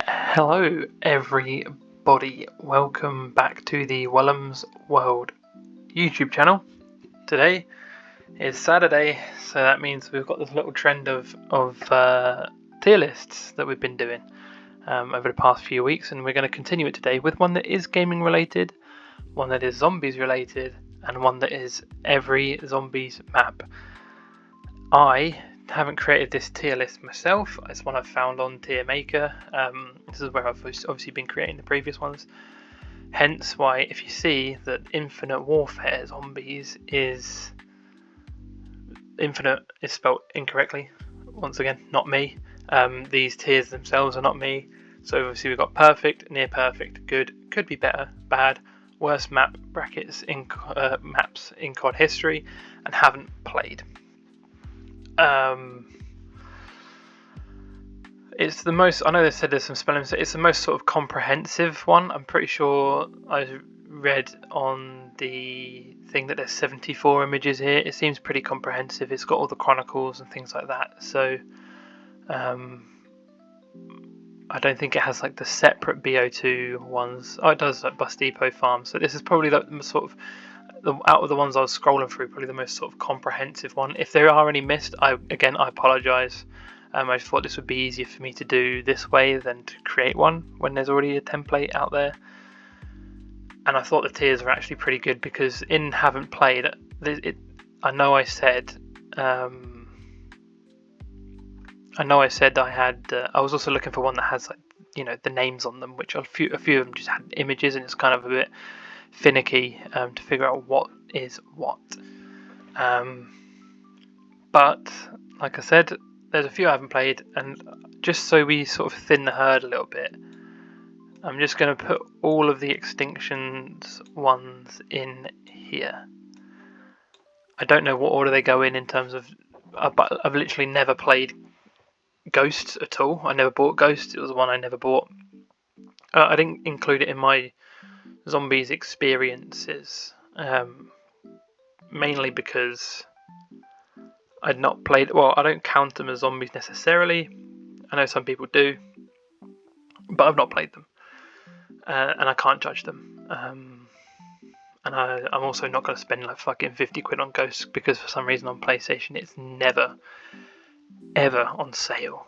Hello everybody, welcome back to the Wellham's World YouTube channel. Today is Saturday, so that means we've got this little trend of tier lists that we've been doing over the past few weeks, and we're going to continue it today with one that is gaming related, one that is zombies related, and one that is every zombies map. I haven't created this tier list myself. It's one I've found on Tier Maker. This is where I've obviously been creating the previous ones. Hence why, if you see that Infinite Warfare Zombies is Infinite is spelled incorrectly. Once again, not me. These tiers themselves are not me. So obviously we've got perfect, near perfect, good, could be better, bad, worst map brackets in maps in COD history, and haven't played. It's the most, I know they said there's some spelling mistakes, it's the most sort of comprehensive one. I'm pretty sure I read on the thing that there's 74 images here. It seems pretty comprehensive. It's got all the chronicles and things like that. So I don't think it has like the separate BO2 ones. Oh, it does, like Bus Depot Farm. So this is probably the sort of, out of the ones I was scrolling through, probably the most sort of comprehensive one. If there are any missed, I apologise. I just thought this would be easier for me to do this way than to create one when there's already a template out there. And I thought the tiers were actually pretty good because in haven't played, I know I said I had. I was also looking for one that has like the names on them, which a few of them just had images, and it's kind of a bit finicky to figure out what is what. But like I said, there's a few I haven't played, and just so we sort of thin the herd a little bit, I'm just going to put all of the Extinctions ones in here. I don't know what order they go in terms of, but I've literally never played Ghosts at all. I never bought Ghosts. It was one I never bought. I didn't include it in my zombies experiences, mainly because I'd not played. Well, I don't count them as zombies necessarily. I know some people do, but I've not played them, and I can't judge them. And I'm also not going to spend like fucking 50 quid on Ghosts because for some reason on PlayStation it's never, ever on sale.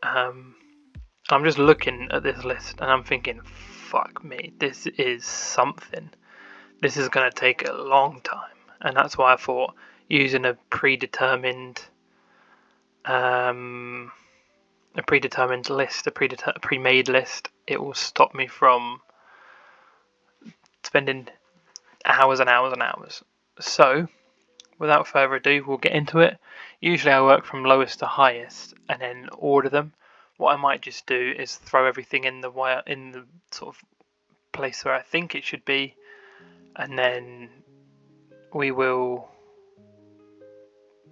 I'm just looking at this list and I'm thinking, fuck me, this is something. This is going to take a long time, and that's why I thought using a predetermined list, a pre-made list, it will stop me from spending hours and hours and hours. So, without further ado, we'll get into it. Usually I work from lowest to highest and then order them. What I might just do is throw everything in the sort of place where I think it should be, and then we will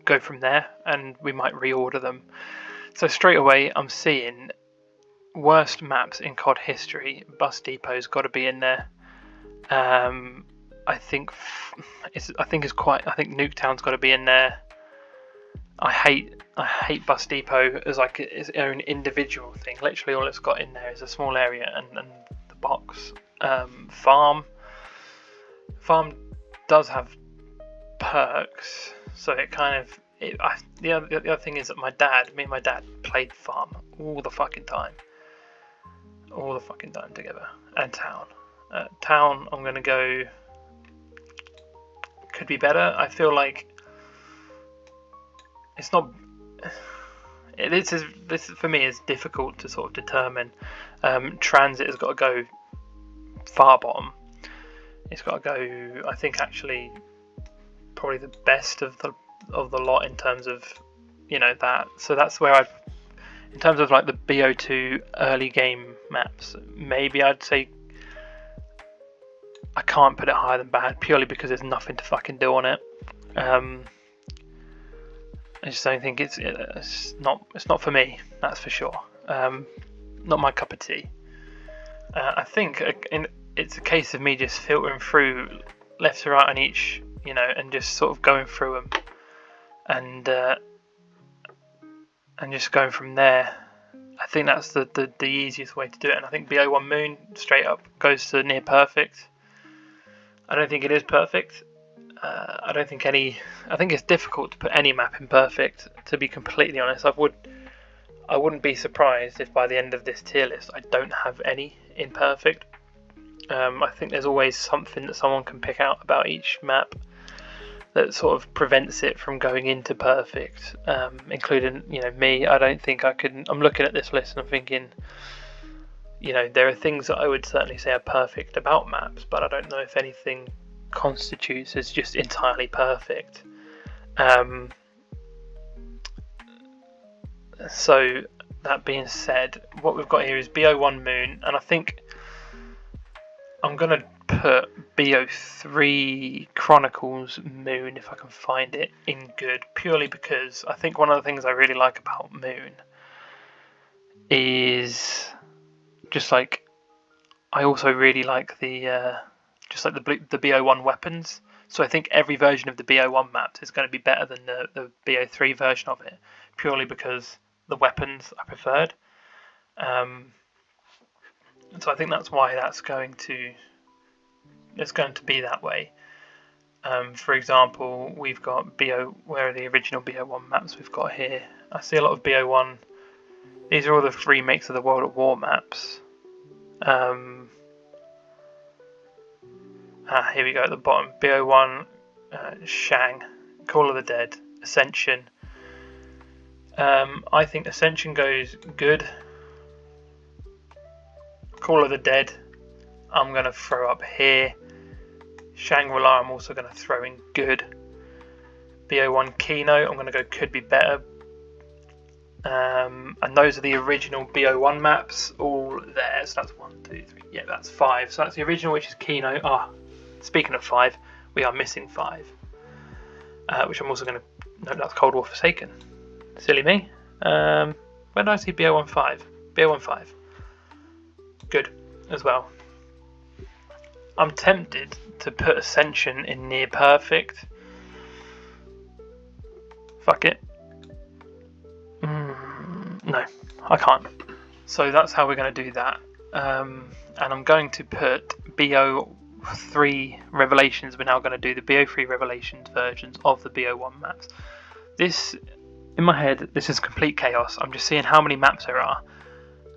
go from there, and we might reorder them. So straight away I'm seeing worst maps in COD history. Bus Depot's got to be in there. I think Nuketown's got to be in there. I hate Bus Depot as like its own individual thing. Literally all it's got in there is a small area and the box. Farm does have perks, so it kind of. The other thing is that me and my dad played Farm all the fucking time together. And Town, I'm gonna go. Could be better. I feel like it's not. This for me is difficult to sort of determine. Transit has got to go far bottom. It's got to go. I think actually probably the best of the lot in terms of that. So that's where in terms of like the BO2 early game maps, maybe I'd say I can't put it higher than bad purely because there's nothing to fucking do on it. I just don't think it's not for me, that's for sure. Not my cup of tea. I think it's a case of me just filtering through left to right on each, and just sort of going through them and just going from there. I think that's the easiest way to do it, and I think BO1 Moon straight up goes to near perfect. I don't think it is perfect. I don't think any. I think it's difficult to put any map in perfect. To be completely honest, I wouldn't be surprised if by the end of this tier list I don't have any in perfect. I think there's always something that someone can pick out about each map that sort of prevents it from going into perfect, including me. I don't think I can. I'm looking at this list and I'm thinking, there are things that I would certainly say are perfect about maps, but I don't know if anything constitutes as just entirely perfect. So that being said, what we've got here is BO1 Moon, and I think I'm going to put BO3 Chronicles Moon, if I can find it, in good, purely because I think one of the things I really like about Moon is just like, I also really like the BO1 weapons. So I think every version of the BO1 map is going to be better than the BO3 version of it, purely because the weapons are preferred. So I think that's why it's going to be that way. For example, we've got where are the original BO1 maps we've got here? I see a lot of BO1. These are all the remakes of the World at War maps. Here we go at the bottom. BO1, Shang, Call of the Dead, Ascension. I think Ascension goes good. Call of the Dead, I'm going to throw up here. Shangri-La, I'm also going to throw in good. BO1 Kino, I'm going to go could be better. And those are the original BO1 maps, all there. So that's 1, 2, 3. Yeah, that's 5. So that's the original, which is Kino. Speaking of 5, we are missing 5. Which I'm also going to. No, that's Cold War Forsaken. Silly me. Where did I see BO1 5? BO1 5. Good as well. I'm tempted to put Ascension in near perfect. Fuck it. No, I can't. So that's how we're going to do that. And I'm going to put BO3 Revelations. We're now going to do the BO3 Revelations versions of the BO1 maps. This, in my head, this is complete chaos. I'm just seeing how many maps there are,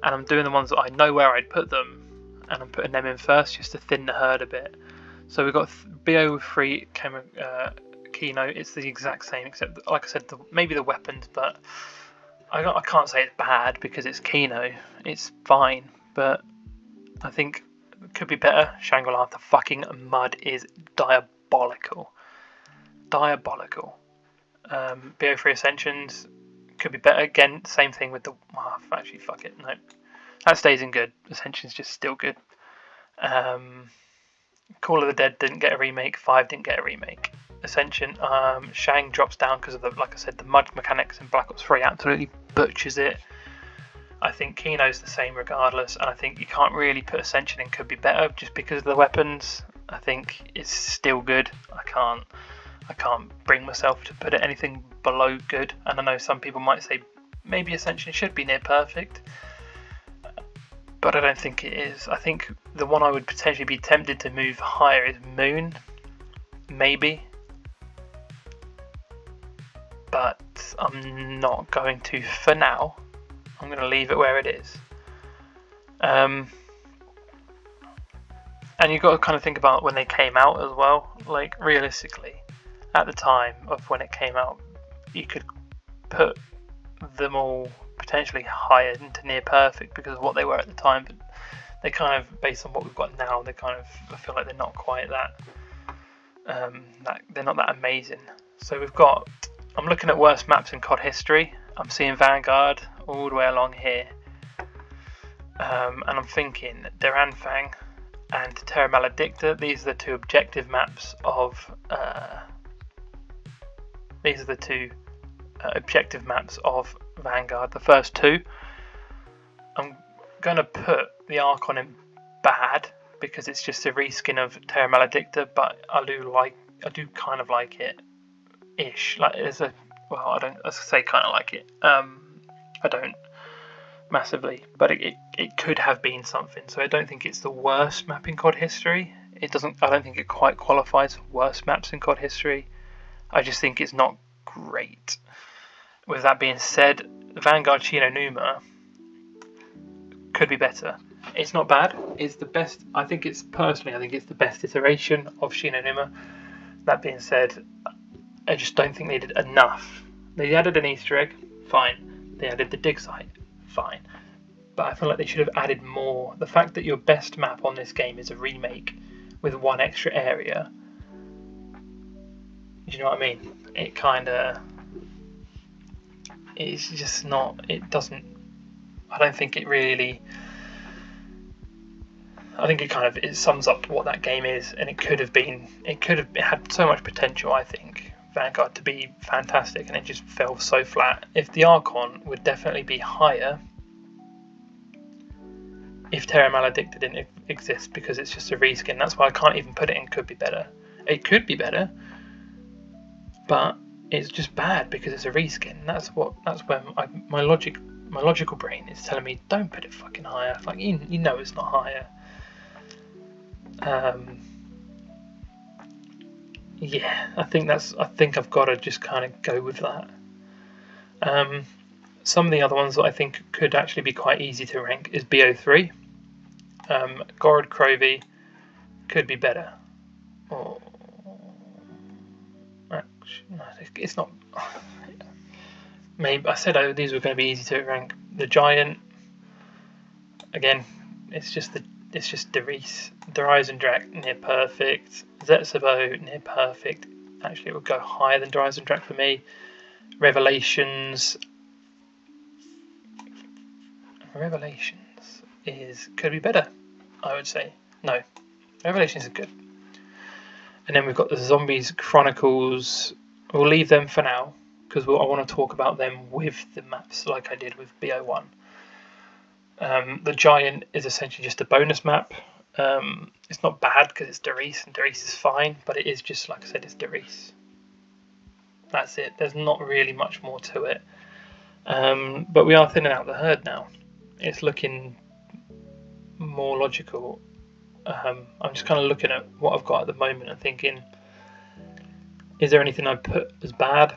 and I'm doing the ones that I know where I'd put them, and I'm putting them in first just to thin the herd a bit. So we've got BO3 Kino. It's the exact same, except, like I said, maybe the weapons, but I can't say it's bad because it's Kino. It's fine, but I think it could be better. Shangri-La, the fucking mud is diabolical. Diabolical. BO3 Ascensions could be better. Again, same thing with the... actually, fuck it. No. That stays in good. Ascension's just still good. Call of the Dead didn't get a remake. 5 didn't get a remake. Ascension, Shang drops down because of like I said, the mud mechanics in Black Ops 3 absolutely butchers it. I think Kino's the same regardless, and I think you can't really put Ascension in could be better just because of the weapons. I think it's still good. I can't bring myself to put it anything below good, and I know some people might say maybe Ascension should be near perfect, but I don't think it is. I think the one I would potentially be tempted to move higher is Moon, maybe. But I'm not going to for now. I'm going to leave it where it is. And you've got to kind of think about when they came out as well. Like, realistically, at the time of when it came out, you could put them all potentially higher into near perfect because of what they were at the time. But they kind of, based on what we've got now, I feel like they're not quite that they're not that amazing. So we've got... I'm looking at worst maps in COD history. I'm seeing Vanguard all the way along here. And I'm thinking Deranfang and Terra Maledicta. These are the two objective maps of... Vanguard. The first two. I'm going to put the Archon in bad because it's just a reskin of Terra Maledicta, but I do kind of like it. Ish, like I say kind of like it. I don't massively, but it could have been something. So I don't think it's the worst map in COD history. It doesn't. I don't think it quite qualifies for worst maps in COD history. I just think it's not great. With that being said, Vanguard Shi No Numa could be better. It's not bad. It's the best. I think it's the best iteration of Shi No Numa. That being said, I just don't think they did enough. They added an Easter egg, fine. They added the dig site, fine. But I feel like they should have added more. The fact that your best map on this game is a remake with one extra area. Do you know what I mean? It kind of. It's just not. It doesn't. I don't think it really. I think it sums up what that game is, and it had so much potential. I think Vanguard to be fantastic, and it just fell so flat. If the Archon would definitely be higher if Terra Maledicta didn't exist, because it's just a reskin. That's why I can't even put it in could be better. It could be better, but it's just bad because it's a reskin. That's where my logical brain is telling me don't put it fucking higher. Like you know it's not higher. Yeah, I think I've got to just kind of go with that. Some of the other ones that I think could actually be quite easy to rank is BO3. Gorod Krovi could be better. Oh, actually, no, it's not. Maybe I said these were going to be easy to rank. The Giant, again, it's just Darius. Drak near perfect. Zetsabo near perfect. Actually, it would go higher than Drak for me. Revelations could be better, I would say. No, Revelations is good. And then we've got the Zombies Chronicles. We'll leave them for now because I want to talk about them with the maps like I did with BO1. The Giant is essentially just a bonus map. It's not bad because it's Darius, and Darius is fine, but it is just, like I said, it's Darius. That's it. There's not really much more to it. But we are thinning out the herd now. It's looking more logical. I'm just kind of looking at what I've got at the moment and thinking, is there anything I'd put as bad?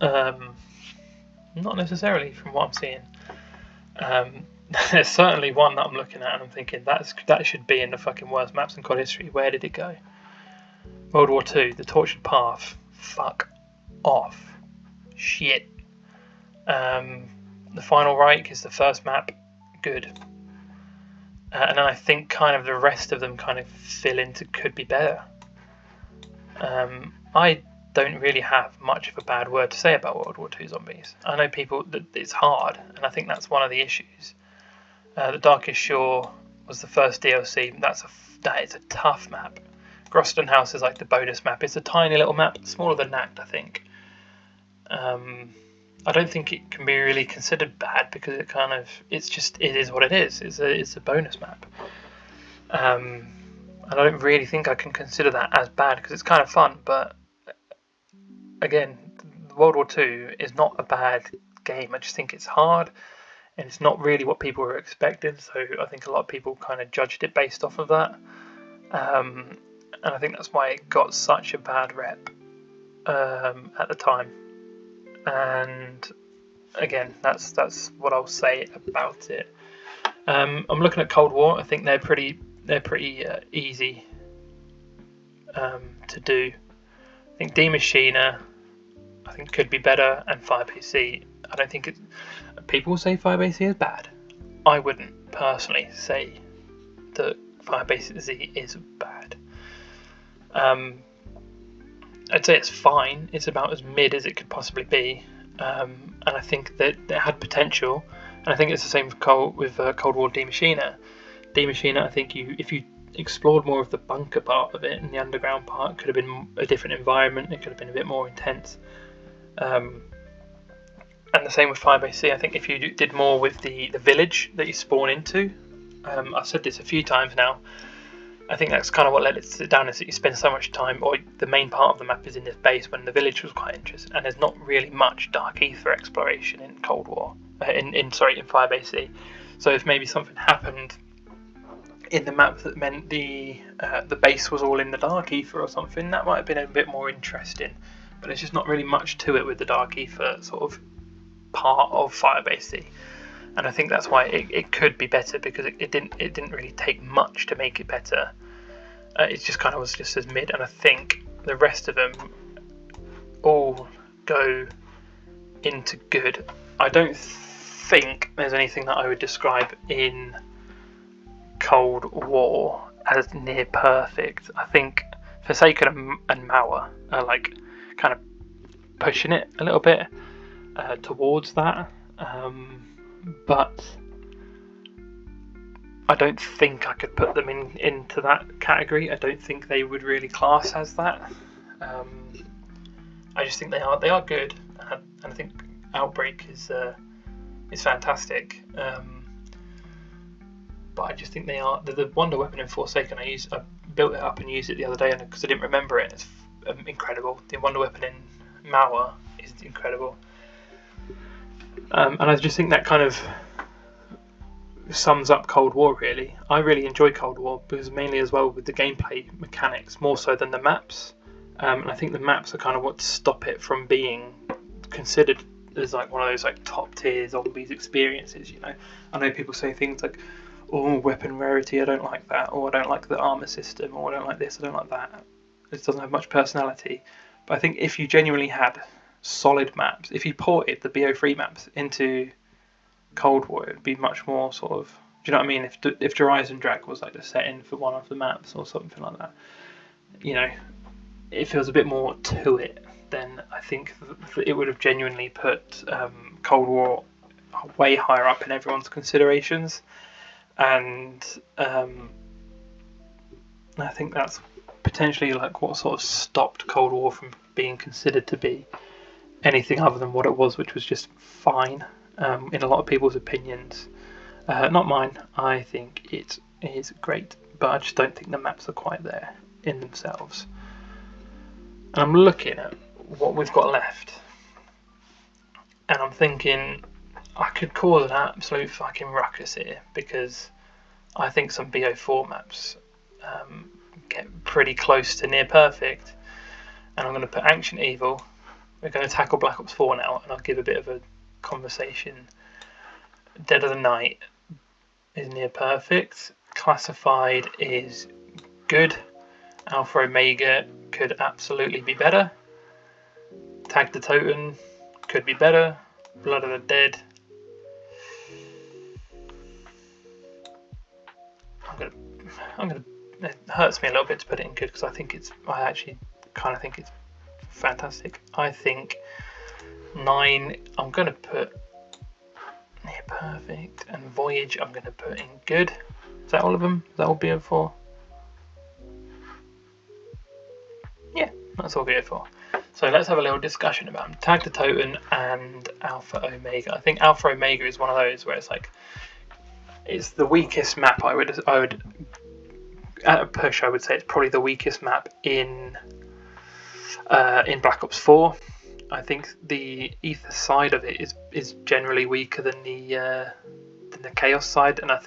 Not necessarily from what I'm seeing. There's certainly one that I'm looking at and I'm thinking that should be in the fucking worst maps in COD history. Where did it go? World War II, the Tortured Path. Fuck off. Shit. The Final Reich is the first map. Good. And then I think kind of the rest of them kind of fill into could be better. I don't really have much of a bad word to say about World War II Zombies. I know people that it's hard, and I think that's one of the issues. The Darkest Shore was the first DLC. That is a tough map. Groston House is like the bonus map. It's a tiny little map, smaller than Nacht, I think. I don't think it can be really considered bad because it is what it is. It's a bonus map. And I don't really think I can consider that as bad because it's kind of fun. But again, World War II is not a bad game. I just think it's hard and it's not really what people were expecting. So I think a lot of people kind of judged it based off of that. And I think that's why it got such a bad rep at the time. And again, that's what I'll say about it. I'm looking at Cold War. I think they're pretty easy to do. I think D Machina, I think could be better, and Firebase. I don't think people say Firebase is bad. I wouldn't personally say that Firebase is bad. I'd say it's fine. It's about as mid as it could possibly be, and I think that it had potential. And I think it's the same with Cold War D Machina. D Machina, I think if you explored more of the bunker part of it and the underground part, could have been a different environment. It could have been a bit more intense. And the same with Firebase. I think if you did more with the village that you spawn into, I've said this a few times now. I think that's kind of what let it sit down, is that you spend so much time, or the main part of the map is in this base, when the village was quite interesting, and there's not really much Dark Ether exploration in Cold War, in Firebase C. So if maybe something happened in the map that meant the base was all in the Dark Aether or something, that might have been a bit more interesting. But there's just not really much to it with the Dark Aether sort of part of Firebase C. And I think that's why it could be better, because it didn't really take much to make it better. It just kind of was just as mid, and I think the rest of them all go into good. I don't think there's anything that I would describe in Cold War as near perfect. I think Forsaken and Mauer are like kind of pushing it a little bit towards that, but I don't think I could put them into that category. I don't think they would really class as that. I just think they are good, and I think Outbreak is fantastic. But I just think they are the Wonder Weapon in Forsaken. I built it up and used it the other day, and because I didn't remember it, it's incredible. The Wonder Weapon in Mauer is incredible, and I just think that kind of sums up Cold War really. I really enjoy Cold War because mainly as well with the gameplay mechanics more so than the maps, and I think the maps are kind of what stop it from being considered as like one of those like top tier zombies experiences. You know, I know people say things like, "Oh, weapon rarity, I don't like that," or "I don't like the armor system," or "I don't like this, I don't like that. It doesn't have much personality." But I think if you genuinely had solid maps, if you ported the BO3 maps into Cold War, it would be much more sort of, do you know what I mean? If Horizon Drac was like the setting for one of the maps or something like that, you know, it feels a bit more to it, then I think it would have genuinely put Cold War way higher up in everyone's considerations, and I think that's potentially like what sort of stopped Cold War from being considered to be anything other than what it was, which was just fine. In a lot of people's opinions, not mine. I think it is great, but I just don't think the maps are quite there in themselves. And I'm looking at what we've got left, and I'm thinking I could cause an absolute fucking ruckus here, because I think some BO4 maps get pretty close to near perfect, and I'm going to put Ancient Evil. We're going to tackle Black Ops 4 now, and I'll give a bit of a conversation. Dead of the Night is near perfect. Classified is good. Alpha Omega could absolutely be better. Tag the Totem could be better. Blood of the Dead, it hurts me a little bit to put it in good, because I actually kind of think it's fantastic. I think 9 I'm going to put near perfect, and Voyage I'm going to put in good. Is that all of them? Is that all BO4? Yeah, that's all BO4. So let's have a little discussion about them. Tag the Totem and Alpha Omega. I think Alpha Omega is one of those where it's like, it's the weakest map. I would at a push, I would say it's probably the weakest map in Black Ops 4. I think the Aether side of it is generally weaker than the Chaos side, and I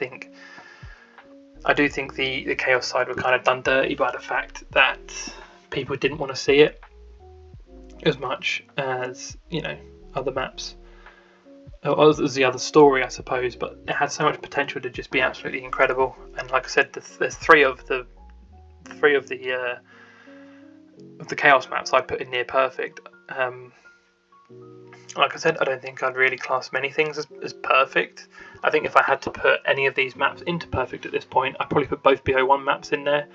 do think the Chaos side were kind of done dirty by the fact that people didn't want to see it as much as, you know, other maps. As the other story, I suppose, but it had so much potential to just be absolutely incredible. And like I said, there's three of the Chaos maps I put in near perfect. Like I said, I don't think I'd really class many things as perfect. I think if I had to put any of these maps into perfect at this point, I'd probably put both BO1 maps in there,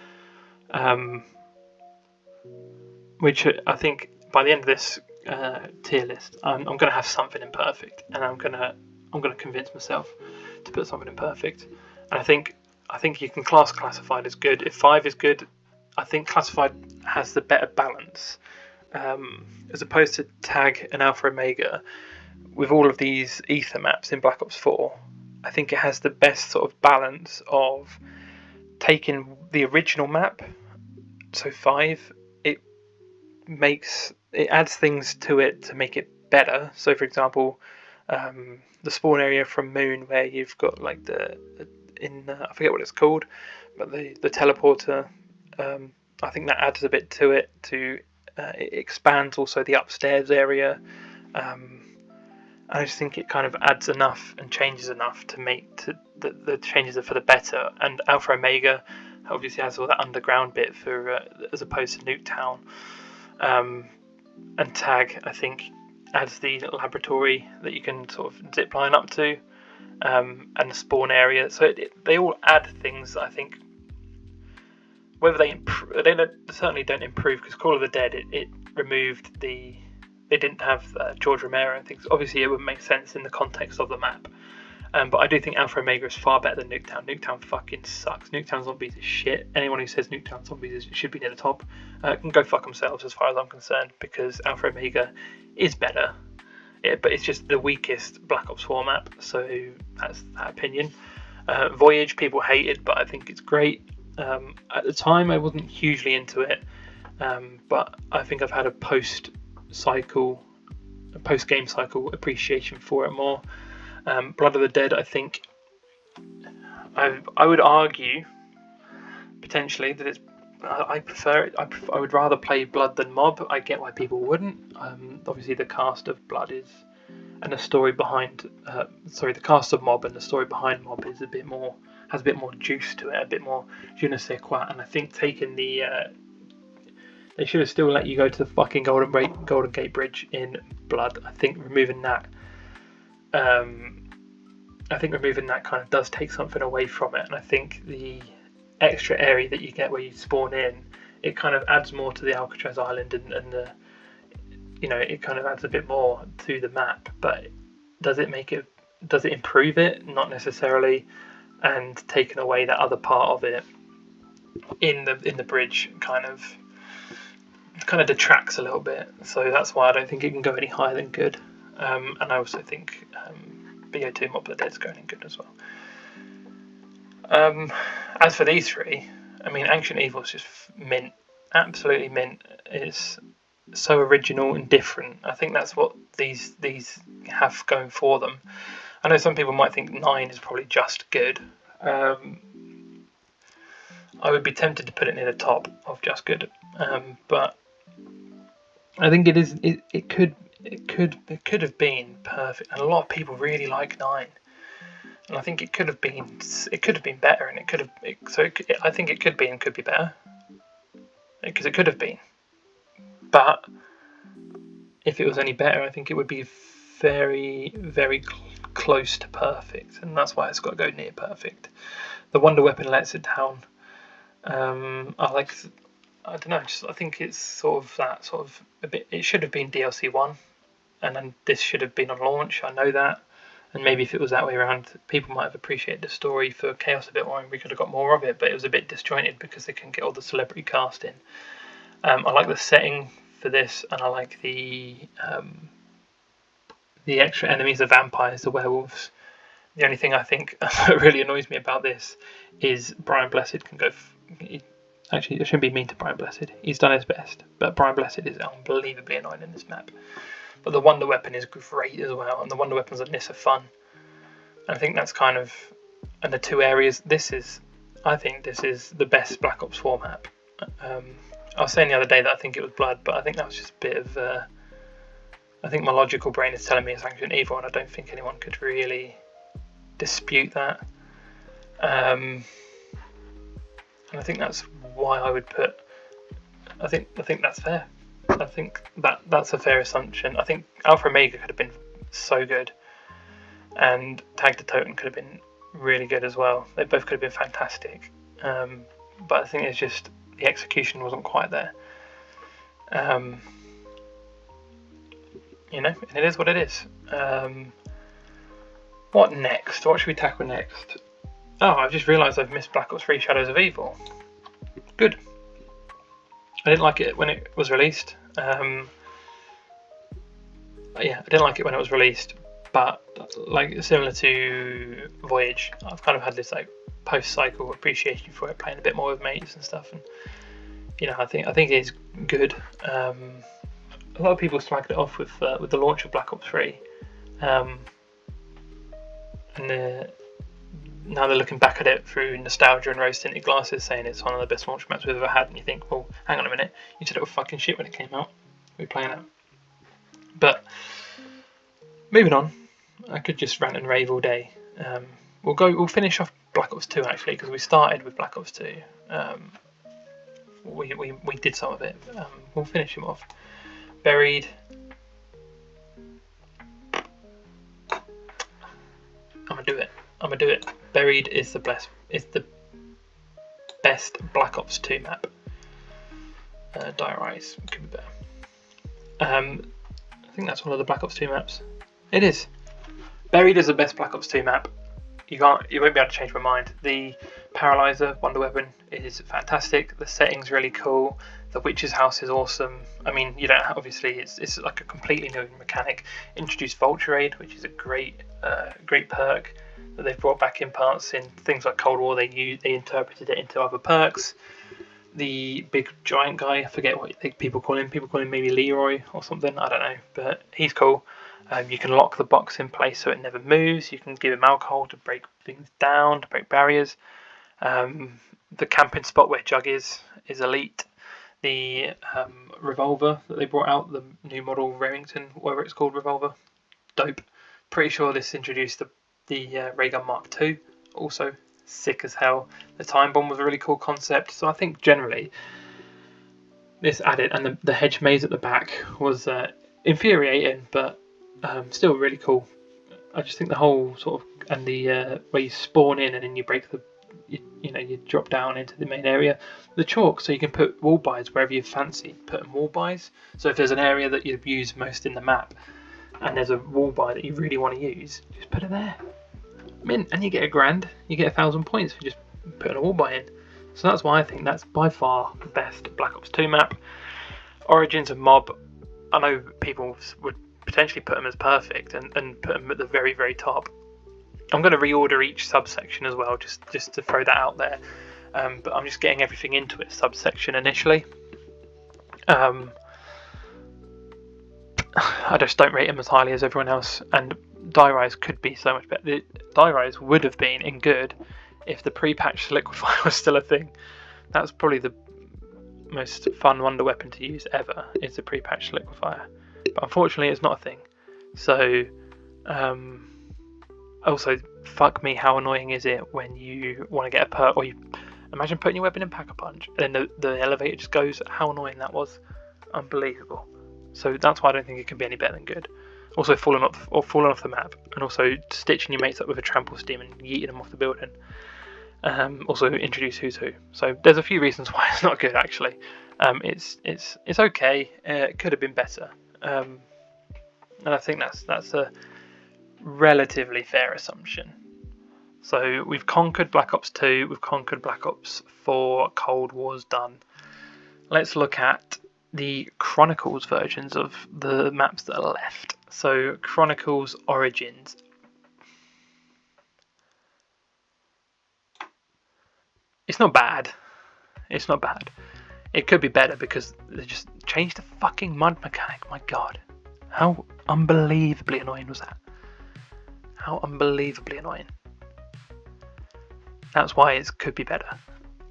which I think by the end of this tier list, I'm going to have something in perfect, and I'm going to convince myself to put something in perfect. And I think you can class Classified as good. If 5 is good, I think Classified has the better balance, as opposed to Tag and Alpha Omega. With all of these Aether maps in Black Ops 4, I think it has the best sort of balance of taking the original map, so 5, it adds things to it to make it better. So for example, the spawn area from Moon, where you've got like I forget what it's called, but the teleporter. I think that adds a bit to it. It expands also the upstairs area. I just think it kind of adds enough and changes enough to make the changes are for the better. And Alpha Omega obviously has all that underground bit for as opposed to Nuketown. And Tag, I think, adds the laboratory that you can sort of zip line up to, and the spawn area. So they all add things that I think, whether they certainly don't improve, because Call of the Dead it removed they didn't have George Romero and things. Obviously, it would make sense in the context of the map. But I do think Alpha Omega is far better than Nuketown. Nuketown fucking sucks. Nuketown Zombies is shit. Anyone who says Nuketown Zombies should be near the top can go fuck themselves as far as I'm concerned, because Alpha Omega is better. But it's just the weakest Black Ops 4 map, so that's that opinion. Voyage, people hate it, but I think it's great. At the time, I wasn't hugely into it, but I think I've had a post-game cycle appreciation for it more. Blood of the Dead, I think I would argue potentially that it's I prefer it. I would rather play Blood than Mob. I get why people wouldn't. Obviously the cast of Blood and the story behind the cast of Mob and the story behind Mob is has a bit more juice to it, a bit more je ne sais quoi. And I think taking they should have still let you go to the fucking Golden Gate Bridge in Blood. I think removing that kind of does take something away from it, and I think the extra area that you get where you spawn in, it kind of adds more to the Alcatraz Island, and the, it kind of adds a bit more to the map. But does it improve it? Not necessarily. And taking away that other part of it in the bridge kind of detracts a little bit. So that's why I don't think it can go any higher than good. And I also think BO2 Mob of the Dead's going in good as well. As for these three, I mean, Ancient Evil is just mint, absolutely mint. It's so original and different. I think that's what these have going for them. I know some people might think 9 is probably just good. I would be tempted to put it near the top of just good, but I think it is. It could have been perfect, and a lot of people really like 9. And I think it could have been better, and I think it could be and could be better, because it could have been. But if it was any better, I think it would be very, very close to perfect, and that's why it's got to go near perfect. The Wonder Weapon lets it down. I don't know. I think it's sort of a bit. It should have been DLC 1, and then this should have been on launch. I know that. And maybe if it was that way around, people might have appreciated the story for Chaos a bit more, and we could have got more of it. But it was a bit disjointed because they couldn't get all the celebrity cast in. I like the setting for this, and I like the extra enemies, the vampires, the werewolves. The only thing I think really annoys me about this is Brian Blessed can go. Actually, I shouldn't be mean to Brian Blessed. He's done his best, but Brian Blessed is unbelievably annoying in this map. But the Wonder Weapon is great as well, and the Wonder Weapons on this are fun. And I think that's kind of, and the two areas. I think this is the best Black Ops 4 map. I was saying the other day that I think it was Blood, but I think that was just a bit of. I think my logical brain is telling me it's Ancient Evil, and I don't think anyone could really dispute that. And I think that's why I would put. I think that's fair. I think that's a fair assumption. I think Alpha Omega could have been so good, and Tag the Totem could have been really good as well. They both could have been fantastic. But I think it's just the execution wasn't quite there. And it is what it is. What next? What should we tackle next? Oh, I've just realised I've missed Black Ops 3 Shadows of Evil. Good. I didn't like it when it was released. I didn't like it when it was released, but like similar to Voyage, I've kind of had this like post-cycle appreciation for it, playing a bit more with mates and stuff, and I think it is good. A lot of people slagged it off with the launch of Black Ops 3, and now they're looking back at it through nostalgia and rose-tinted glasses, saying it's one of the best launch maps we've ever had. And you think, well, hang on a minute, you said it was fucking shit when it came out. We're playing it. But moving on, I could just rant and rave all day. We'll finish off Black Ops 2 actually, because we started with Black Ops 2. We did some of it. We'll finish him off. Buried. I'm gonna do it. Buried is the best Black Ops 2 map. Dire Eyes could be better. I think that's one of the Black Ops 2 maps. It is. Buried is the best Black Ops 2 map. You won't be able to change my mind. The Paralyzer Wonder Weapon is fantastic. The setting's really cool. The Witch's House is awesome. I mean, you don't obviously it's like a completely new mechanic. Introduced Vulture Raid, which is a great perk that they've brought back in parts in things like Cold War. They interpreted it into other perks. The big giant guy, I forget what people call him. People call him maybe Leroy or something. I don't know, but he's cool. You can lock the box in place so it never moves. You can give him alcohol to break things down, to break barriers. The camping spot where Jug is elite. The revolver that they brought out, the new model Remington, whatever it's called, revolver, dope. Pretty sure this introduced the Ray Gun Mark II, also sick as hell. The time bomb was a really cool concept. So I think generally this added, and the hedge maze at the back was infuriating, but still really cool. I just think the whole sort of, and the where you spawn in and then you break you drop down into the main area. The chalk, so you can put wall buys wherever you fancy. Put in wall buys. So if there's an area that you use most in the map, and there's a wall buy that you really want to use, just put it there. Mint, and you get $1,000. You get 1,000 points for just putting a wall buy in. So that's why I think that's by far the best Black Ops 2 map. Origins and Mob, I know people would potentially put them as perfect and put them at the very, very top. I'm going to reorder each subsection as well, just to throw that out there. But I'm just getting everything into its subsection initially. I just don't rate them as highly as everyone else, and Dire Eyes could be so much better. Dire Eyes would have been in good if the pre-patch Liquefier was still a thing. That's probably the most fun wonder weapon to use ever, is the pre-patch Liquefier. But unfortunately it's not a thing. So also, fuck me, how annoying is it when you want to get a perk, or you imagine putting your weapon in Pack-a-Punch and then the elevator just goes. How annoying that was. Unbelievable. So that's why I don't think it can be any better than good. Also falling off the map, and also stitching your mates up with a trample steam and yeeting them off the building. Also introduce Who's Who. So there's a few reasons why it's not good actually. It's okay. It could have been better. And I think that's a relatively fair assumption. So we've conquered Black Ops 2, we've conquered Black Ops 4, Cold War's done. Let's look at the Chronicles versions of the maps that are left. So Chronicles Origins. It's not bad. It's not bad. It could be better because they just changed the fucking mud mechanic. My god. How unbelievably annoying was that? How unbelievably annoying. That's why it could be better.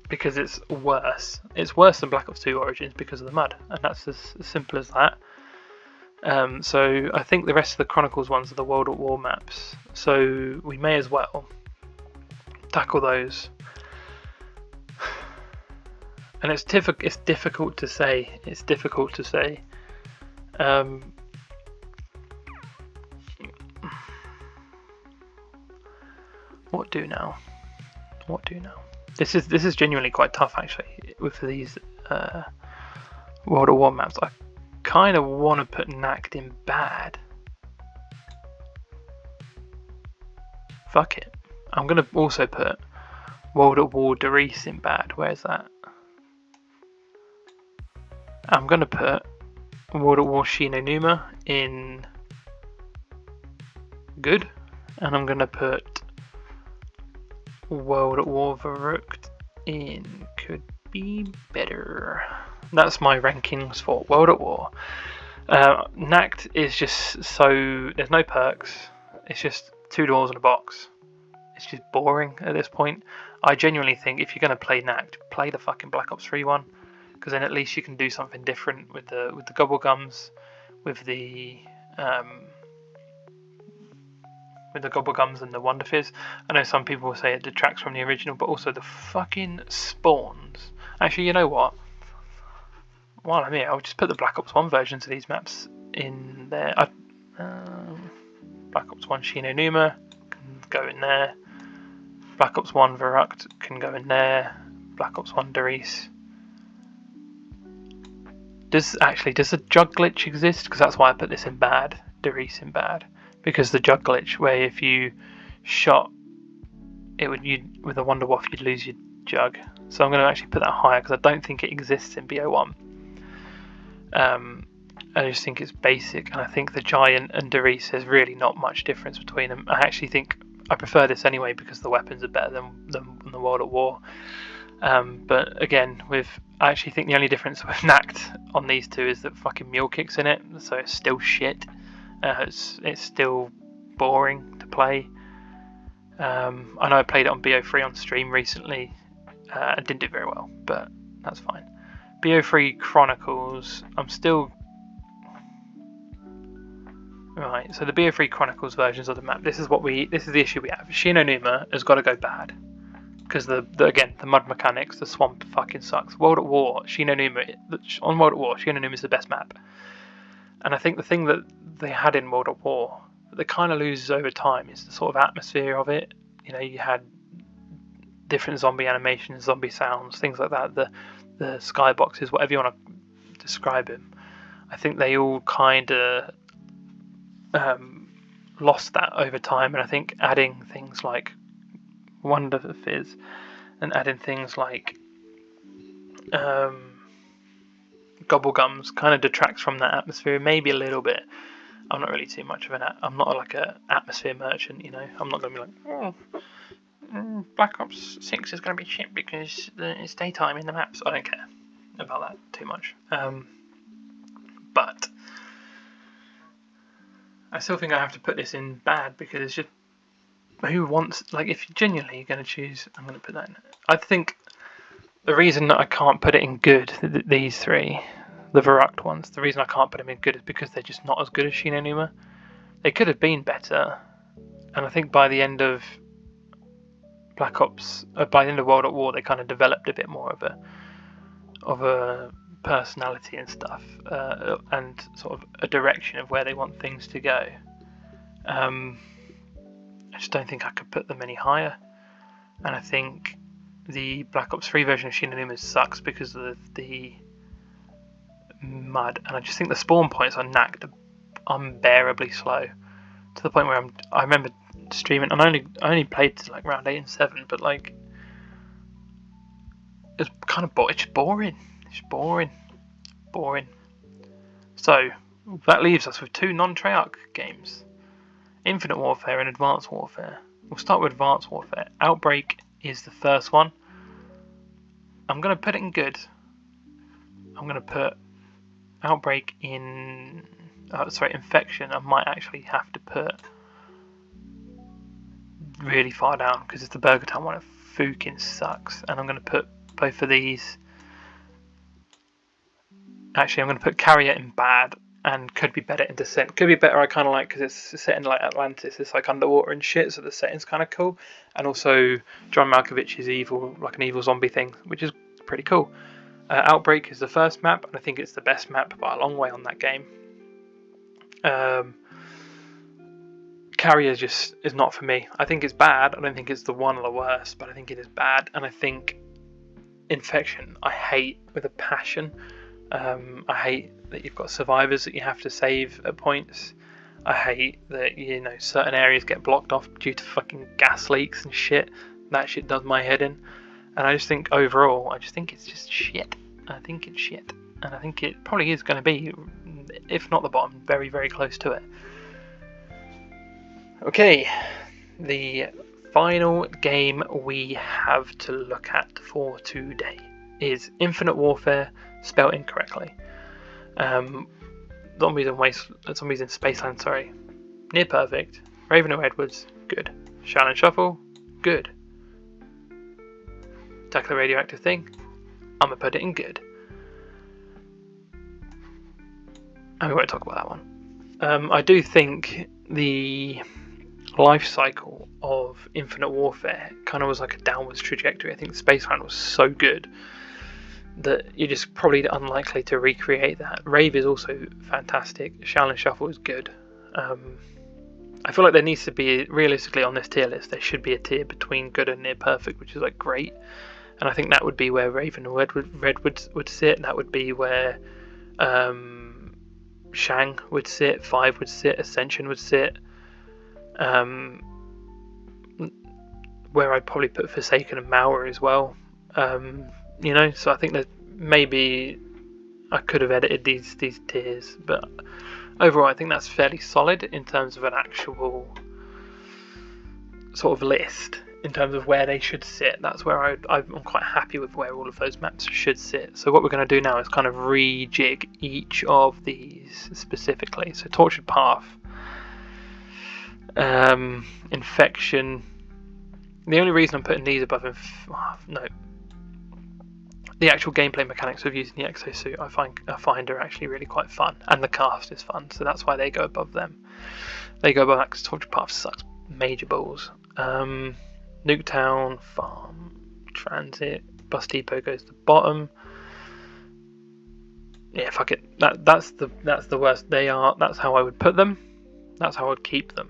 Because it's worse. It's worse than Black Ops 2 Origins because of the mud. And that's as simple as that. So I think the rest of the Chronicles ones are the World at War maps. So we may as well tackle those. And it's difficult to say. It's difficult to say. What do now? What do now? This is genuinely quite tough actually with these World at War maps. I kind of want to put Nacht in bad. Fuck it. I'm gonna also put World at War Darius in bad. Where's that? I'm gonna put World at War Shinonuma in good, and I'm gonna put World at War Verrückt in could be better. That's my rankings for World at War. Nacht is just so, there's no perks. It's just 2 doors and a box. it's just boring at this point. I genuinely think if you're going to play Knacked, play the fucking Black Ops 3 one, because then at least you can do something different with the Gobblegums, with the Gobblegums and the Wonder Fizz. I know some people will say it detracts from the original, but also the fucking spawns. Actually, you know what? While I'm here, I'll just put the Black Ops 1 versions of these maps in there. Black Ops 1 Shi No Numa can go in there. Black Ops 1 Verrückt can go in there. Black Ops 1 Der Riese. Does the jug glitch exist? Because that's why I put this in bad. Der Riese in bad. Because the jug glitch, where if you shot it with a Wunderwaffe, you'd lose your jug. So I'm going to actually put that higher because I don't think it exists in BO1. I just think it's basic, and I think the Giant and Der Riese, there's really not much difference between them. I actually think I prefer this anyway because the weapons are better than the World at War. But again, I actually think the only difference with Knacked on these two is that fucking mule kicks in it, so it's still shit. It's still boring to play. I know I played it on BO3 on stream recently and didn't do very well, but that's fine. BO3 Chronicles, I'm still... Right, so the BO3 Chronicles versions of the map, this is the issue we have. Shi No Numa has got to go bad. Because again, the mud mechanics, the swamp fucking sucks. World at War, Shi No Numa is the best map. And I think the thing that they had in World at War that kind of loses over time is the sort of atmosphere of it. You know, you had different zombie animations, zombie sounds, things like that. The skyboxes, whatever you want to describe them. I think they all kind of lost that over time, and I think adding things like Wonder Fizz and adding things like Gobblegums kind of detracts from that atmosphere, maybe a little bit. I'm not really too much of I'm not like a atmosphere merchant, you know. I'm not going to be like, Black Ops 6 is going to be shit because it's daytime in the maps. I don't care about that too much. But I still think I have to put this in bad because it's just, who wants, like, if you're genuinely going to choose, I'm going to put that in. I think the reason that I can't put it in good, these three, the Verrückt ones, the reason I can't put them in good is because they're just not as good as Shi No Numa. They could have been better, and I think by the end of Black Ops, by the end of World at War, they kind of developed a bit more of a personality and stuff, and sort of a direction of where they want things to go. I just don't think I could put them any higher, and I think the Black Ops 3 version of Shi No Numa sucks because of the mud, and I just think the spawn points on Knacked are unbearably slow, to the point where I remember streaming, and I only played to like round 8 and 7, but like it's kind of it's boring. It's boring. So that leaves us with two non-Treyarch games: Infinite Warfare and Advanced Warfare. We'll start with Advanced Warfare. Outbreak is the first one. I'm going to put it in good. I'm going to put Outbreak in... Infection I might actually have to put really far down because it's the Burger Town one. It fucking sucks. And I'm going to put both of these... Actually, I'm going to put Carrier in bad, and Could Be Better in Descent. Could Be Better I kind of like because it's set in like Atlantis. It's like underwater and shit, so the setting's kind of cool. And also John Malkovich's evil, like an evil zombie thing, which is pretty cool. Outbreak is the first map, and I think it's the best map by a long way on that game. Carrier just is not for me. I think it's bad. I don't think it's the one of the worst, but I think it is bad. And I think Infection I hate with a passion. I hate that you've got survivors that you have to save at points. I hate that, you know, certain areas get blocked off due to fucking gas leaks and shit. That shit does my head in. And I just think overall, I just think it's just shit. I think it's shit. And I think it probably is going to be, if not the bottom, very, very close to it. Okay, the final game we have to look at for today is Infinite Warfare, spelled incorrectly. Zombies in Spaceland, sorry. Near Perfect. Ravenhill Edwards, good. Shine and Shuffle, good. Attack of the Radioactive Thing, I'm going to put it in good. And we won't talk about that one. I do think the life cycle of Infinite Warfare kind of was like a downwards trajectory. I think the Space Round was so good that you're just probably unlikely to recreate that. Rave is also fantastic. Shaolin Shuffle is good. I feel like there needs to be, realistically on this tier list, there should be a tier between good and near perfect, which is like great. And I think that would be where Raven and Red would sit. That would be where Shang would sit, 5 would sit, Ascension would sit. Where I'd probably put Forsaken and Mauer as well. You know, so I think that maybe I could have edited these tiers, but overall I think that's fairly solid in terms of an actual sort of list. In terms of where they should sit, that's where I'm quite happy with where all of those maps should sit. So what we're going to do now is kind of rejig each of these specifically. So Tortured Path, Infection. The only reason I'm putting these above the actual gameplay mechanics of using the exosuit I find are actually really quite fun, and the cast is fun, so that's why they go above them. They go above that because Tortured Path sucks major balls. Nuketown, Farm, Transit, Bus Depot goes to the bottom. Yeah, fuck it. That's the worst. That's how I would put them. That's how I would keep them.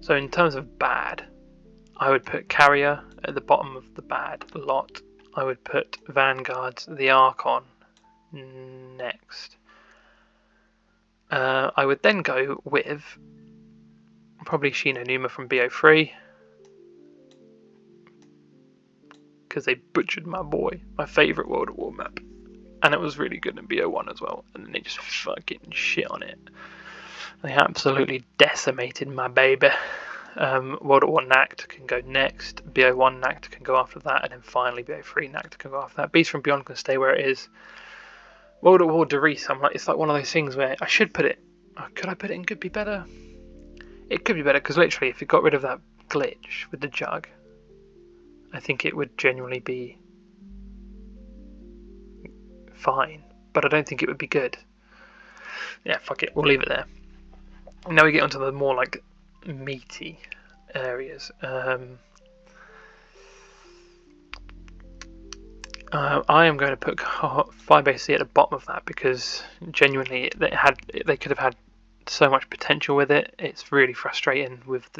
So in terms of bad, I would put Carrier at the bottom of the bad lot. I would put Vanguard's the Archon next. I would then go with probably Shi No Numa from BO3, because they butchered my boy, my favourite World at War map, and it was really good in BO1 as well, and then they just fucking shit on it. They absolutely decimated my baby. World at War Nacht can go next, BO1 Nacht can go after that, and then finally BO3 Nacht can go after that. Beast from Beyond can stay where it is. World at War Derice, it's like one of those things where I should put it, could I put it in could be better? It could be better, because literally if it got rid of that glitch with the jug, I think it would genuinely be fine, but I don't think it would be good. Yeah, fuck it, we'll leave it there. Now we get onto the more like meaty areas. I am going to put 5AC at the bottom of that, because genuinely they could have had so much potential with it. It's really frustrating with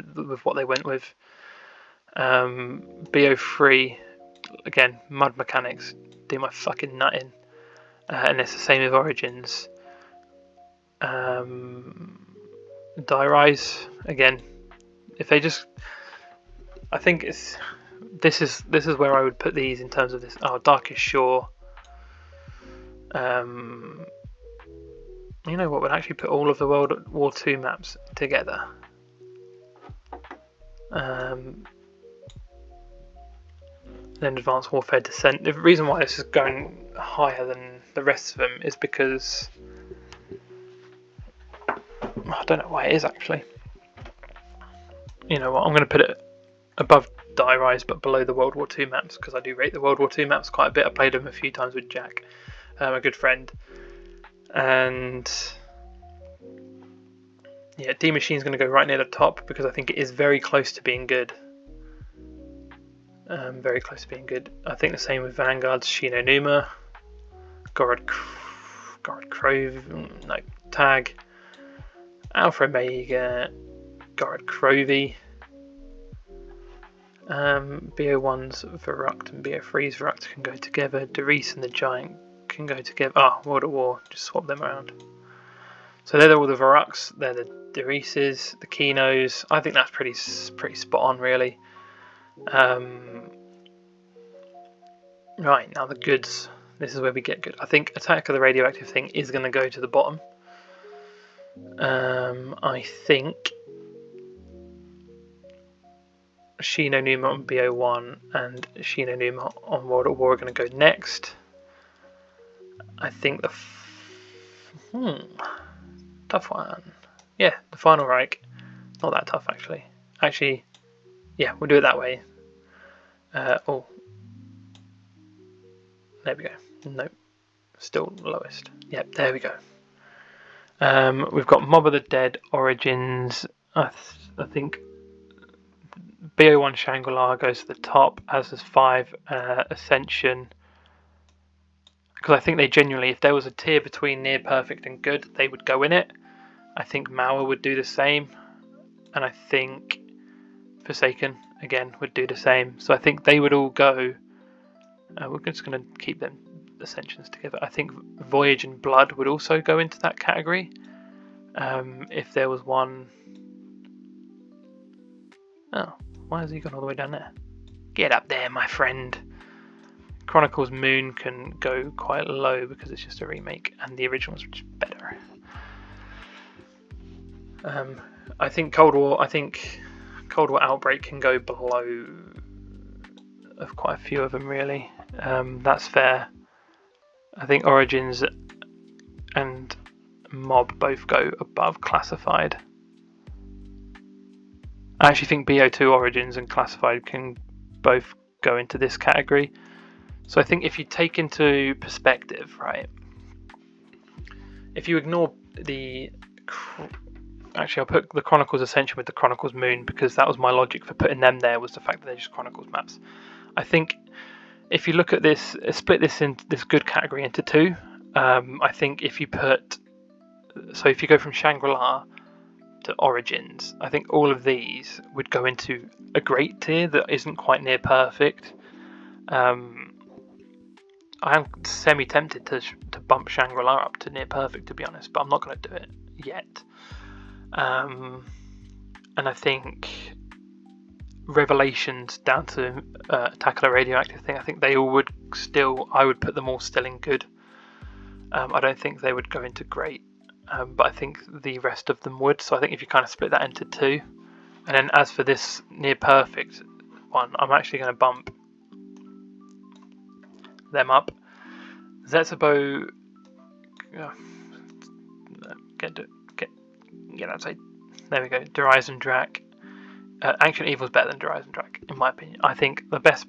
what they went with. BO3, again, mud mechanics do my fucking nutting, and it's the same with Origins. Die Rise, again, if they just, I think this is where I would put these in terms of this. Darkest Shore. You know what, would actually put all of the World at War 2 maps together. Then Advanced Warfare Descent. The reason why this is going higher than the rest of them is because I don't know why it is actually. You know what, I'm going to put it above Die Rise but below the World War II maps, because I do rate the World War II maps quite a bit. I played them a few times with Jack, a good friend, and yeah, D Machine's going to go right near the top because I think it is very close to being good. Very close to being good. I think the same with Vanguard's Shi No Numa, Gorod Crove, no, Tag, Alpha Omega, Gorod Crovey, BO1's Verruct and BO3's Verruct can go together. Derice and the Giant can go together. World at War, just swap them around. So they're all the Verructs, they're the Derices, the Kinos. I think that's pretty spot on, really. Right, now the goods. This is where we get good. I think Attack of the Radioactive Thing is going to go to the bottom. I think Shi No Numa on BO1 and Shi No Numa on World at War are going to go next. I think the tough one. Yeah, the Final Reich. Not that tough actually. Actually, Yeah, we'll do it that way. Oh, there we go. Nope, still lowest. Yep, there we go. We've got Mob of the Dead, Origins. I think BO1 Shangri-La goes to the top, as does 5 Ascension. Because I think they genuinely, if there was a tier between near perfect and good, they would go in it. I think Mauer would do the same, and I think Forsaken again would do the same. So I think they would all go. We're just going to keep them Ascensions together. I think Voyage and Blood would also go into that category. If there was one. Oh, why has he gone all the way down there? Get up there, my friend. Chronicles Moon can go quite low because it's just a remake, and the original was better. I think Cold War Outbreak can go below of quite a few of them, really. That's fair. I think Origins and Mob both go above Classified. I actually think BO2 Origins and Classified can both go into this category. So I think if you take into perspective, right, if you ignore the... Actually, I'll put the Chronicles Ascension with the Chronicles Moon, because that was my logic for putting them there, was the fact that they're just Chronicles maps. I think if you look at this, split this into this good category into two, I think if you put... So if you go from Shangri-La to Origins, I think all of these would go into a great tier that isn't quite near perfect. I am semi-tempted to bump Shangri-La up to near perfect, to be honest, but I'm not going to do it yet. And I think Revelations down to Attack of the Radioactive Thing, I think they all would still, I would put them all still in good. I don't think they would go into great, but I think the rest of them would. So I think if you kind of split that into two, and then as for this near perfect one, I'm actually going to bump them up. Zetsubou, get outside. There we go. Derizen Drak. Ancient Evil is better than Derizen Drak, in my opinion. I think the best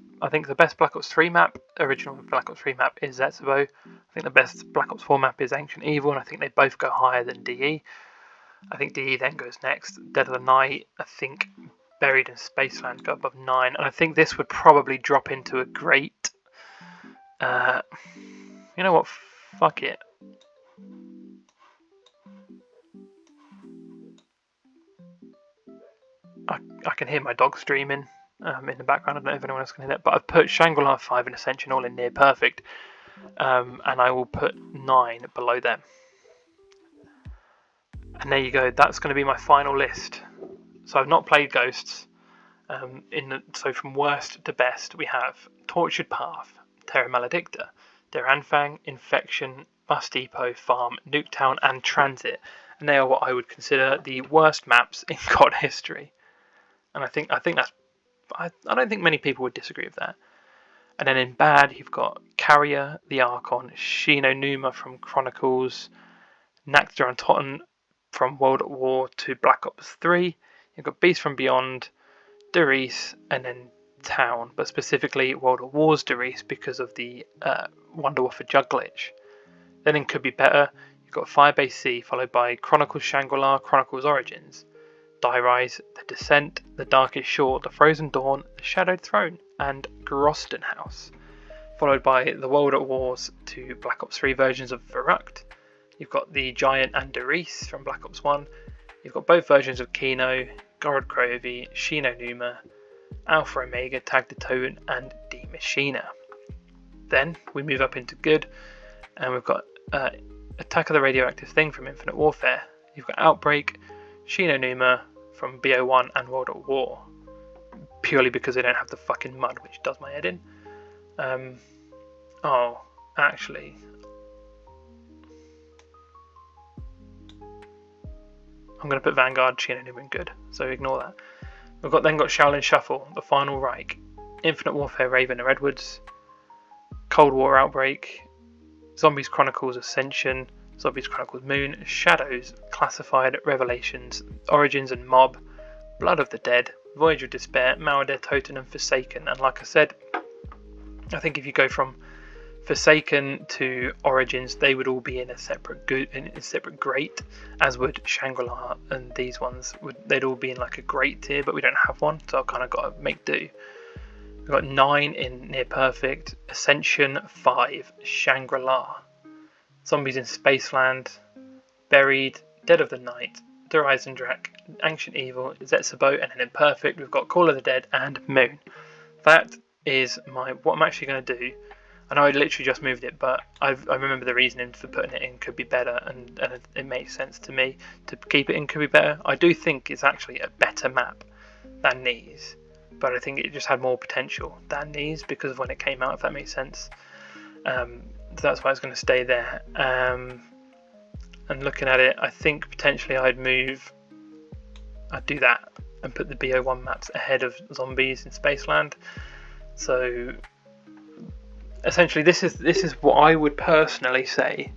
Black Ops 3 map, original Black Ops 3 map, is Zetsubou. I think the best Black Ops 4 map is Ancient Evil, and I think they both go higher than DE. I think DE then goes next. Dead of the Night, I think Buried in Spaceland go above 9, and I think this would probably drop into a great. You know what? Fuck it. I can hear my dog streaming in the background. I don't know if anyone else can hear that, but I've put Shangri-La 5 and Ascension all in near perfect, and I will put 9 below them. And there you go. That's going to be my final list. So I've not played Ghosts. So from worst to best, we have Tortured Path, Terra Maledicta, Deranfang, Infection, Bus Depot, Farm, Nuketown, and Transit. And they are what I would consider the worst maps in COD history. And I think that's... I don't think many people would disagree with that. And then in bad, you've got Carrier, the Archon, Shi No Numa from Chronicles, Naxxter and Totten from World at War to Black Ops 3. You've got Beast from Beyond, Der Riese, and then Town, but specifically World at War's Der Riese because of the Wonder Waffle Jug glitch. Then in Could Be Better, you've got Firebase C, followed by Chronicles Shangri-La, Chronicles Origins, Die Rise, The Descent, The Darkest Shore, The Frozen Dawn, The Shadowed Throne, and Groston House, followed by the World at Wars to Black Ops 3 versions of Verrucht. You've got the Giant and Der Riese from Black Ops 1. You've got both versions of Kino, Gorod Krovi, Shi No Numa, Alpha Omega, Tag the Tone, and D Machina. Then we move up into good, and we've got Attack of the Radioactive Thing from Infinite Warfare. You've got Outbreak, Shi No Numa from BO1 and World at War, purely because they don't have the fucking mud, which does my head in. Oh, actually, I'm going to put Vanguard, Shi No Numa in good, so ignore that. We've then got Shaolin Shuffle, The Final Reich, Infinite Warfare Raven or Edwards, Cold War Outbreak, Zombies Chronicles Ascension, Zombies Chronicles Moon, Shadows, Classified, Revelations, Origins and Mob, Blood of the Dead, Voyage of Despair, Maladair Totem, and Forsaken. And like I said, I think if you go from Forsaken to Origins, they would all be in a separate great, as would Shangri-La, and these ones they'd all be in like a great tier, but we don't have one, so I've kind of got to make do. We've got 9 in Near Perfect, Ascension 5, Shangri-La, Zombies in Spaceland, Buried, Dead of the Night, Horizon Drak, Ancient Evil, Zetsubou, and then in Perfect we've got Call of the Dead and Moon. That is what I'm actually going to do. I know I literally just moved it, but I remember the reasoning for putting it in Could Be Better, and it makes sense to me to keep it in Could Be Better. I do think it's actually a better map than these, but I think it just had more potential than these because of when it came out, if that makes sense. So that's why it's going to stay there. And looking at it, I think potentially I'd do that and put the BO1 maps ahead of Zombies in Spaceland. So essentially, this is what I would personally say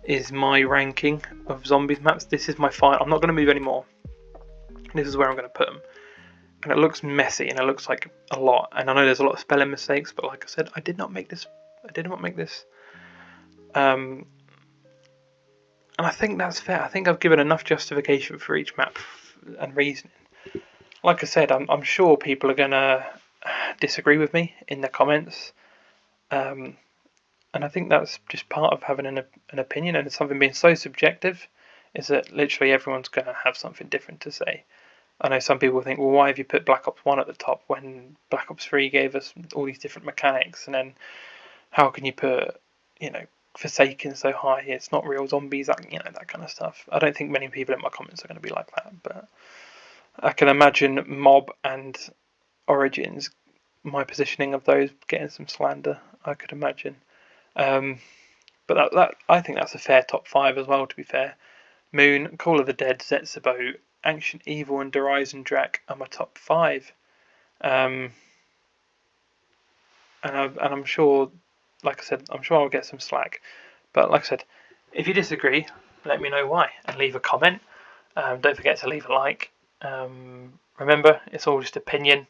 is my ranking of Zombies maps. This is my final. I'm not going to move anymore. This is where I'm going to put them. And it looks messy and it looks like a lot. And I know there's a lot of spelling mistakes, but like I said, I did not make this. And I think that's fair. I think I've given enough justification for each map and reasoning. Like I said, I'm sure people are going to disagree with me in the comments. And I think that's just part of having an opinion, and something being so subjective is that literally everyone's going to have something different to say. I know some people think, well, why have you put Black Ops 1 at the top when Black Ops 3 gave us all these different mechanics, and then how can you put, Forsaken so high? It's not real zombies, that kind of stuff. I don't think many people in my comments are going to be like that, but I can imagine Mob and Origins, my positioning of those getting some slander, I could imagine. But that I think that's a fair top 5 as well, to be fair. Moon, Call of the Dead, Zetsubou, Ancient Evil, and Horizon Drak are my top 5. And I'm sure, like I said, I'm sure I'll get some slack. But like I said, if you disagree, let me know why and leave a comment. Don't forget to leave a like. Remember, it's all just opinion.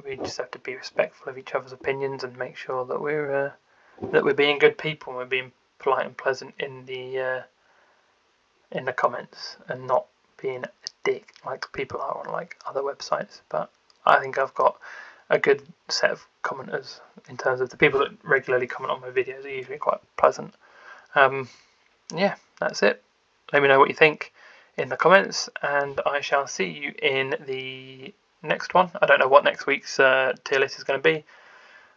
We just have to be respectful of each other's opinions and make sure that we're being good people and we're being polite and pleasant in the comments, and not being a dick like people are on like other websites. But I think I've got a good set of commenters in terms of the people that regularly comment on my videos are usually quite pleasant. Yeah, that's it. Let me know what you think in the comments, and I shall see you in the next one. I don't know what next week's tier list is going to be,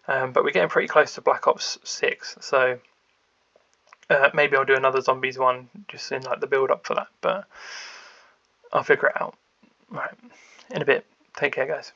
but we're getting pretty close to Black Ops 6, so maybe I'll do another Zombies one just in like the build up for that, but I'll figure it out. Right, in a bit. Take care, guys.